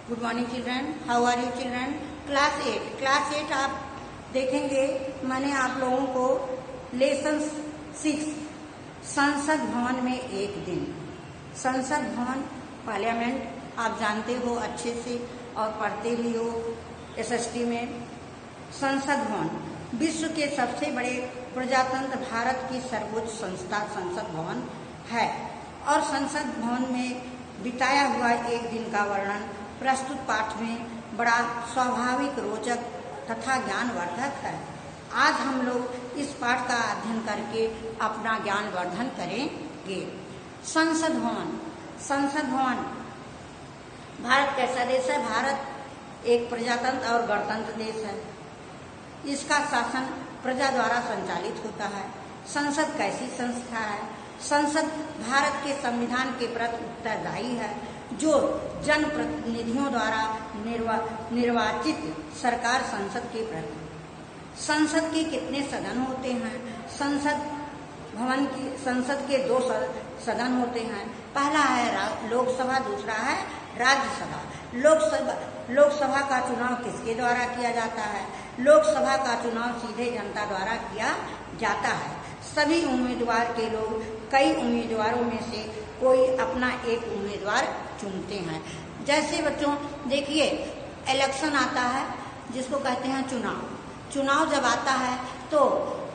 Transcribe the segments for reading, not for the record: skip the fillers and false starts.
Good morning children, how are you children. Class 8 आप देखेंगे। मैंने आप लोगों को लेसन 6 संसद भवन में एक दिन। संसद भवन पार्लियामेंट आप जानते हो अच्छे से और पढ़ते भी हो एसएसटी में। संसद भवन विश्व के सबसे बड़े प्रजातंत्र भारत की सर्वोच्च संस्था संसद भवन है और संसद भवन में बिताया हुआ एक दिन का वर्णन प्रस्तुत पाठ में बड़ा स्वाभाविक, रोचक तथा ज्ञानवर्धक है। आज हम लोग इस पाठ का अध्ययन करके अपना ज्ञानवर्धन करेंगे। संसद भवन भारत कैसा देश है? भारत एक प्रजातंत्र और गणतंत्र देश है। इसका शासन प्रजा द्वारा संचालित होता है। संसद कैसी संस्था है? संसद भारत के संविधान के प्रति उत्तरदायी है, जो जनप्रतिनिधियों द्वारा निर्वाचित सरकार संसद के प्रति। संसद के कितने सदन होते हैं? संसद के 2 सदन होते हैं। पहला है लोकसभा, दूसरा है राज्यसभा। लोकसभा का चुनाव किसके द्वारा किया जाता है? लोकसभा का चुनाव सीधे जनता द्वारा किया जाता है। सभी उम्मीदवार के लोग कई उम्मीदवारों में से कोई अपना एक उम्मीदवार चुनते हैं। जैसे बच्चों देखिए, इलेक्शन आता है जिसको कहते हैं चुनाव जब आता है तो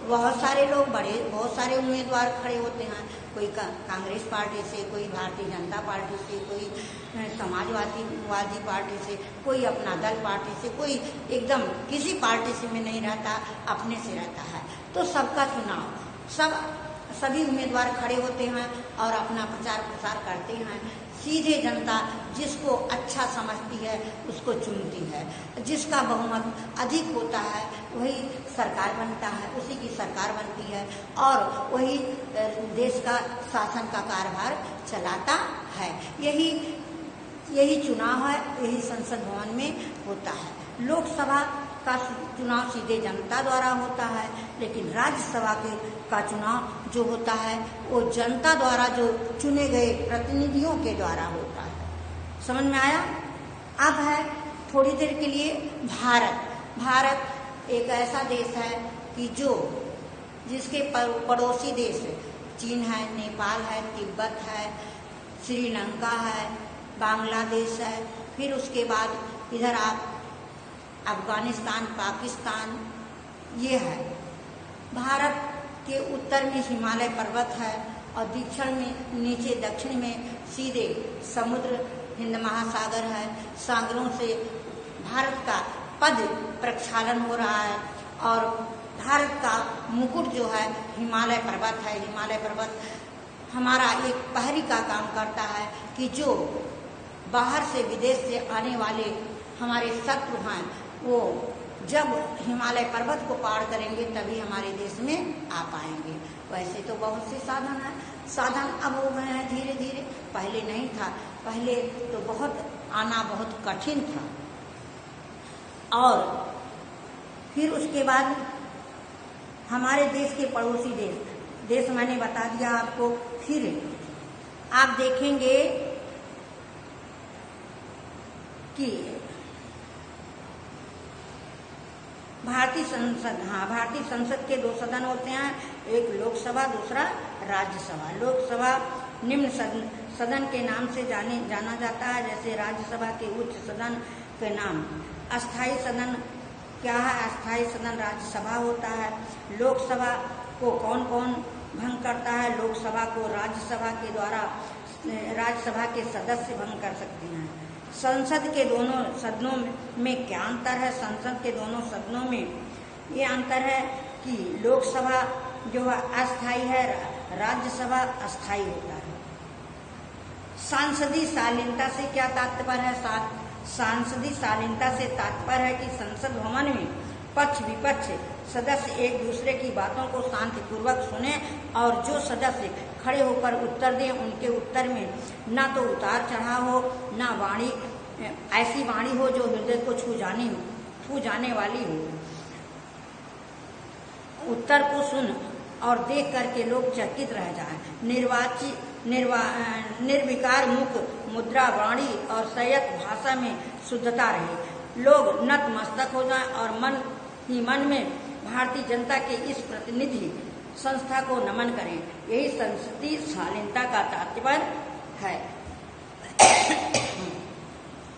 बहुत सारे उम्मीदवार खड़े होते हैं। कोई कांग्रेस पार्टी से, कोई भारतीय जनता पार्टी से, कोई समाजवादी पार्टी से, कोई अपना दल पार्टी से, कोई एकदम किसी पार्टी से में नहीं रहता, अपने से रहता है। तो सबका चुनाव सभी उम्मीदवार खड़े होते हैं और अपना प्रचार प्रसार करते हैं। सीधे जनता जिसको अच्छा समझती है उसको चुनती है। जिसका बहुमत अधिक होता है वही सरकार बनता है, उसी की सरकार बनती है और वही देश का शासन का कार्यभार चलाता है। यही चुनाव है, यही संसद भवन में होता है। लोकसभा का चुनाव सीधे जनता द्वारा होता है, लेकिन राज्यसभा का चुनाव जो होता है वो जनता द्वारा जो चुने गए प्रतिनिधियों के द्वारा होता है। समझ में आया? अब है थोड़ी देर के लिए भारत एक ऐसा देश है कि जिसके पड़ोसी देश चीन है, नेपाल है, तिब्बत है, श्रीलंका है, बांग्लादेश है, फिर उसके बाद इधर आप अफगानिस्तान, पाकिस्तान, ये है। भारत के उत्तर में हिमालय पर्वत है और दक्षिण में सीधे समुद्र, हिंद महासागर है। सागरों से भारत का पद प्रक्षालन हो रहा है और भारत का मुकुट जो है हिमालय पर्वत है। हिमालय पर्वत हमारा एक प्रहरी का काम करता है कि जो बाहर से, विदेश से आने वाले हमारे शत्रु हैं वो जब हिमालय पर्वत को पार करेंगे तभी हमारे देश में आ पाएंगे। वैसे तो बहुत से साधन अब हो गए हैं धीरे धीरे, पहले नहीं था। पहले तो आना बहुत कठिन था। और फिर उसके बाद हमारे देश के पड़ोसी देश मैंने बता दिया आपको। फिर आप देखेंगे कि भारतीय संसद के 2 सदन होते हैं, एक लोकसभा, दूसरा राज्यसभा। लोकसभा निम्न सदन के नाम से जाना जाता है। जैसे राज्यसभा के उच्च सदन के नाम अस्थायी सदन क्या है? अस्थायी सदन राज्यसभा होता है। लोकसभा को कौन भंग करता है? लोकसभा को राज्यसभा के सदस्य भंग कर सकते हैं। संसद के दोनों सदनों में क्या अंतर है? संसद के दोनों सदनों में ये अंतर है कि लोकसभा जो है अस्थायी है, राज्यसभा अस्थायी होता है। सांसदीय शालीनता से क्या तात्पर्य है? सांसदीय शालीनता से तात्पर्य है कि संसद भवन में पक्ष विपक्ष सदस्य एक दूसरे की बातों को शांतिपूर्वक सुने और जो सदस्य खड़े होकर उत्तर दें उनके उत्तर में ना तो उतार चढ़ाव हो, ना ऐसी वाणी हो जो हृदय को छू जाने वाली हो। उत्तर को सुन और देख करके लोग चकित रह जाएं। निर्विकार मुख मुद्रा वाणी और संयत भाषा में शुद्धता रहे। लोग नतमस्तक हो जाएं और मन ही मन में भारतीय जनता के इस प्रतिनिधि संस्था को नमन करें। यही संस्कृति शालीनता का तात्पर्य है।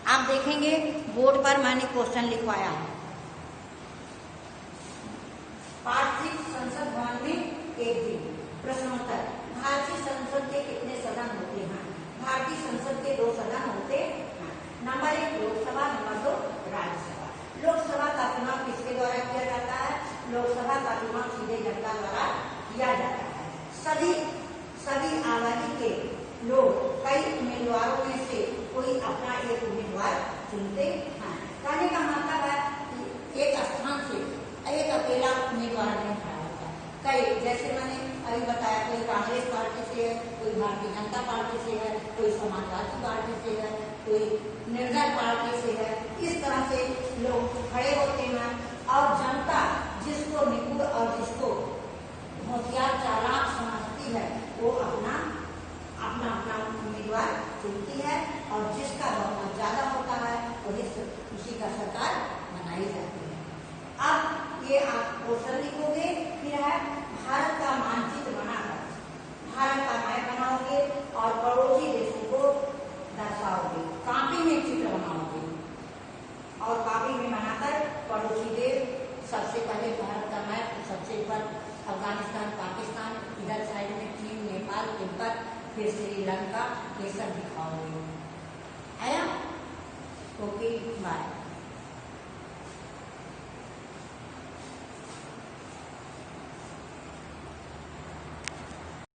आप देखेंगे बोर्ड पर मैंने क्वेश्चन लिखवाया है। पार्ट 6 संसद भवन में एक दिन प्रश्नोत्तर। भारतीय संसद के कितने सदन होते हैं? भारतीय संसद के 2 सदन होते हैं। Number 1 Lok Sabha, number 2 Rajya Sabha. लोकसभा का चुनाव किसके द्वारा किया जाता है? लोकसभा का चुनाव सीधे जनता द्वारा किया जाता है। सभी आबादी के लोग कई उम्मीदवारों में से कोई अपना एक उम्मीदवार चुनते हैं। कहने का मतलब है कि एक स्थान से एक अकेला उम्मीदवार नहीं खड़ा होता। कई, जैसे मैंने अभी बताया, कोई कांग्रेस पार्टी से है, कोई भारतीय जनता पार्टी से है, कोई समाजवादी पार्टी से है, कोई निर्दल पार्टी से है। इस तरह से लोग खड़े होते हैं और जनता जिसको निपुण और जिसको होशियार चालाक समझती है वो अपना उम्मीदवार चुनती है और जिसका बहुमत ज्यादा होता है उसी का सरकार बनाई जाती है। अब ये आप क्वेश्चन लिखोगे। फिर है भारत का मानचित्र बनाकर भारत का मैप बनाओगे और पड़ोसी देशों को दर्शाओगे। कॉपी में चित्र बनाओगे और कॉपी में बनाकर पड़ोसी देश, सबसे पहले भारत का मैप, सबसे ऊपर अफगानिस्तान, पाकिस्तान, इधर साइड में चीन, नेपाल, तिब्बत, फिर श्रीलंका, ये सब दिखाओगे। आया? Okay, bye.